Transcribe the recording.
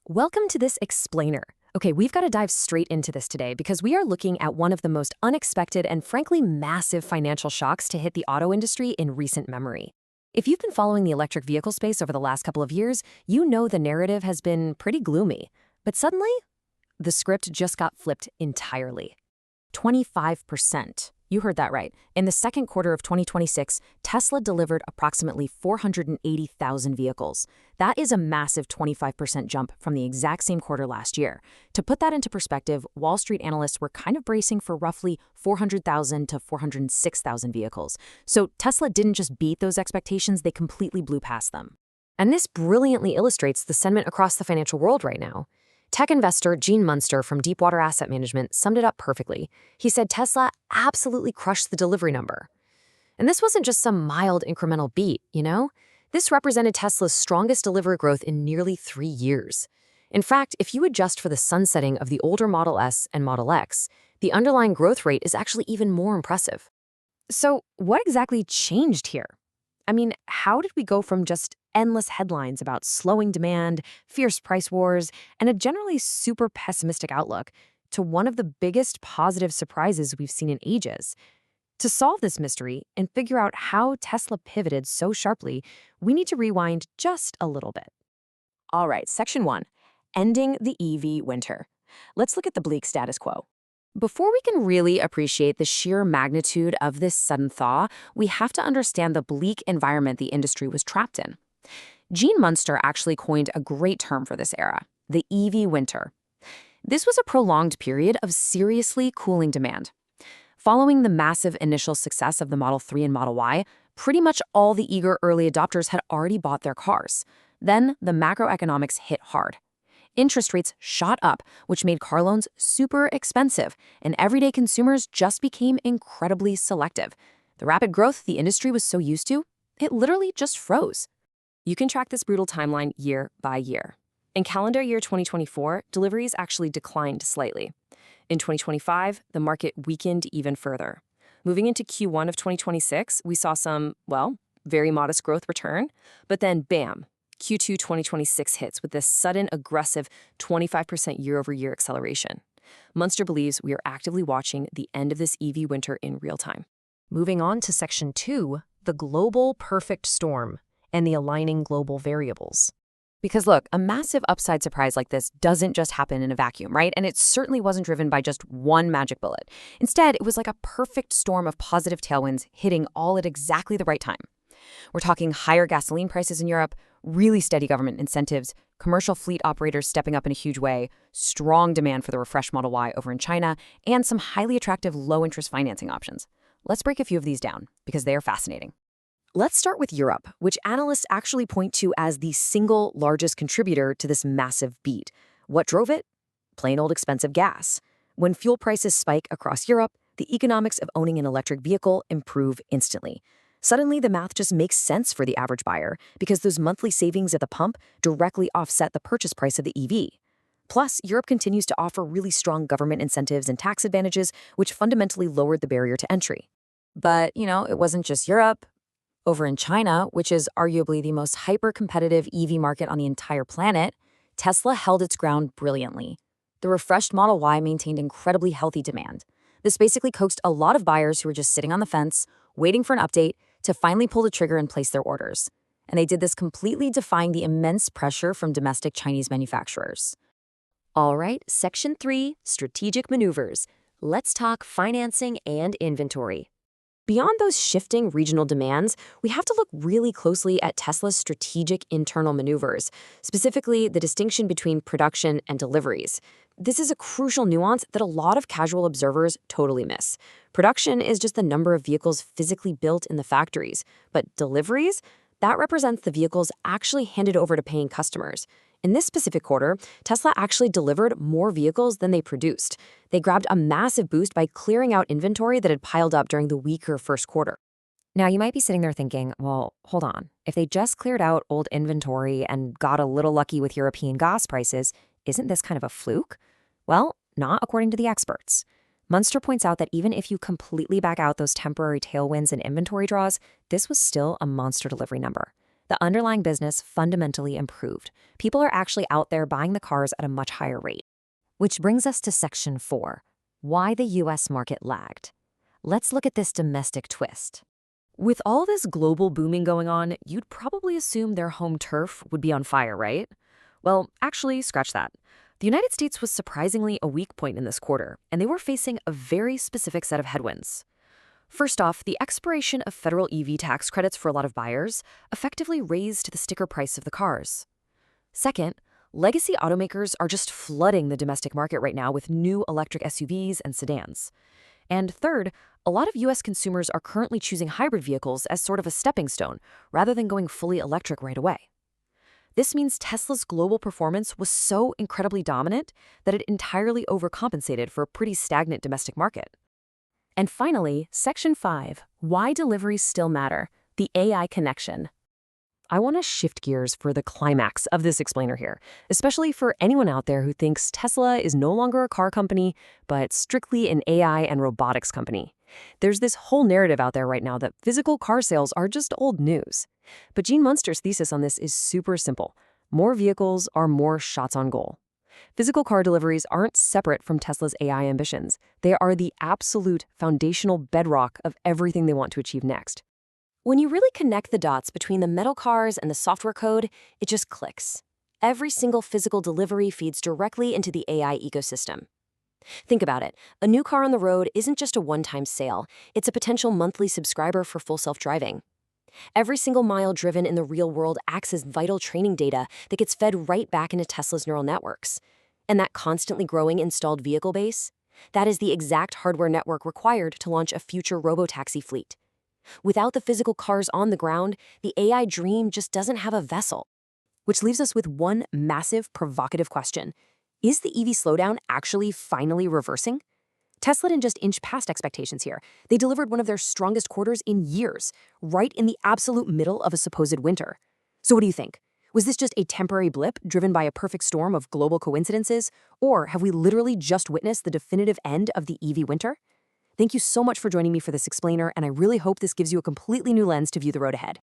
Welcome to this explainer. Okay, we've got to dive straight into this today because we are looking at one of the most unexpected and frankly massive financial shocks to hit the auto industry in recent memory. If you've been following the electric vehicle space over the last couple of years, you know the narrative has been pretty gloomy. But suddenly, the script just got flipped entirely. 25%. You heard that right. In the second quarter of 2026, Tesla delivered approximately 480,000 vehicles. That is a massive 25% jump from the exact same quarter last year. To put that into perspective, Wall Street analysts were kind of bracing for roughly 400,000 to 406,000 vehicles. So Tesla didn't just beat those expectations, they completely blew past them. And this brilliantly illustrates the sentiment across the financial world right now. Tech investor Gene Munster from Deepwater Asset Management summed it up perfectly. He said Tesla absolutely crushed the delivery number. And this wasn't just some mild incremental beat, you know? This represented Tesla's strongest delivery growth in nearly 3 years. In fact, if you adjust for the sunsetting of the older Model S and Model X, the underlying growth rate is actually even more impressive. So, what exactly changed here? I mean, how did we go from just endless headlines about slowing demand, fierce price wars, and a generally super pessimistic outlook to one of the biggest positive surprises we've seen in ages? To solve this mystery and figure out how Tesla pivoted so sharply, we need to rewind just a little bit. All right, Section 1, Ending the EV Winter. Let's look at the bleak status quo. Before we can really appreciate the sheer magnitude of this sudden thaw, we have to understand the bleak environment the industry was trapped in. Gene Munster actually coined a great term for this era, the EV winter. This was a prolonged period of seriously cooling demand. Following the massive initial success of the Model 3 and Model Y, pretty much all the eager early adopters had already bought their cars. Then the macroeconomics hit hard. Interest rates shot up, which made car loans super expensive, and everyday consumers just became incredibly selective. The rapid growth the industry was so used to, it literally just froze. You can track this brutal timeline year by year. In calendar year 2024, deliveries actually declined slightly. In 2025, the market weakened even further. Moving into Q1 of 2026, we saw some, very modest growth return, but then bam, Q2 2026 hits with this sudden, aggressive 25% year-over-year acceleration. Munster believes we are actively watching the end of this EV winter in real time. Moving on to Section 2, the global perfect storm and the aligning global variables. Because look, a massive upside surprise like this doesn't just happen in a vacuum, right? And it certainly wasn't driven by just one magic bullet. Instead, it was like a perfect storm of positive tailwinds hitting all at exactly the right time. We're talking higher gasoline prices in Europe, really steady government incentives, commercial fleet operators stepping up in a huge way, strong demand for the refreshed Model Y over in China, and some highly attractive low-interest financing options. Let's break a few of these down, because they are fascinating. Let's start with Europe, which analysts actually point to as the single largest contributor to this massive beat. What drove it? Plain old expensive gas. When fuel prices spike across Europe, the economics of owning an electric vehicle improve instantly. Suddenly, the math just makes sense for the average buyer because those monthly savings at the pump directly offset the purchase price of the EV. Plus, Europe continues to offer really strong government incentives and tax advantages, which fundamentally lowered the barrier to entry. But, it wasn't just Europe. Over in China, which is arguably the most hyper-competitive EV market on the entire planet, Tesla held its ground brilliantly. The refreshed Model Y maintained incredibly healthy demand. This basically coaxed a lot of buyers who were just sitting on the fence, waiting for an update, to finally pull the trigger and place their orders. And they did this completely defying the immense pressure from domestic Chinese manufacturers. All right, Section 3, Strategic Maneuvers. Let's talk financing and inventory. Beyond those shifting regional demands, we have to look really closely at Tesla's strategic internal maneuvers, specifically the distinction between production and deliveries. This is a crucial nuance that a lot of casual observers totally miss. Production is just the number of vehicles physically built in the factories, but deliveries, that represents the vehicles actually handed over to paying customers. In this specific quarter, Tesla actually delivered more vehicles than they produced. They grabbed a massive boost by clearing out inventory that had piled up during the weaker first quarter. Now, you might be sitting there thinking, well, hold on. If they just cleared out old inventory and got a little lucky with European gas prices, isn't this kind of a fluke? Well, not according to the experts. Munster points out that even if you completely back out those temporary tailwinds and inventory draws, this was still a monster delivery number. The underlying business fundamentally improved. People are actually out there buying the cars at a much higher rate. Which brings us to Section 4, why the US market lagged. Let's look at this domestic twist. With all this global booming going on, you'd probably assume their home turf would be on fire, right? Well, actually, scratch that. The United States was surprisingly a weak point in this quarter, and they were facing a very specific set of headwinds. First off, the expiration of federal EV tax credits for a lot of buyers effectively raised the sticker price of the cars. Second, legacy automakers are just flooding the domestic market right now with new electric SUVs and sedans. And third, a lot of US consumers are currently choosing hybrid vehicles as sort of a stepping stone, rather than going fully electric right away. This means Tesla's global performance was so incredibly dominant that it entirely overcompensated for a pretty stagnant domestic market. And finally, Section 5, why deliveries still matter, the AI connection. I want to shift gears for the climax of this explainer here, especially for anyone out there who thinks Tesla is no longer a car company, but strictly an AI and robotics company. There's this whole narrative out there right now that physical car sales are just old news. But Gene Munster's thesis on this is super simple. More vehicles are more shots on goal. Physical car deliveries aren't separate from Tesla's AI ambitions. They are the absolute foundational bedrock of everything they want to achieve next. When you really connect the dots between the metal cars and the software code, it just clicks. Every single physical delivery feeds directly into the AI ecosystem. Think about it. A new car on the road isn't just a one-time sale. It's a potential monthly subscriber for full self-driving. Every single mile driven in the real world acts as vital training data that gets fed right back into Tesla's neural networks. And that constantly growing installed vehicle base? That is the exact hardware network required to launch a future robotaxi fleet. Without the physical cars on the ground, the AI dream just doesn't have a vessel. Which leaves us with one massive, provocative question. Is the EV slowdown actually finally reversing? Tesla didn't just inch past expectations here. They delivered one of their strongest quarters in years, right in the absolute middle of a supposed winter. So what do you think? Was this just a temporary blip driven by a perfect storm of global coincidences? Or have we literally just witnessed the definitive end of the EV winter? Thank you so much for joining me for this explainer, and I really hope this gives you a completely new lens to view the road ahead.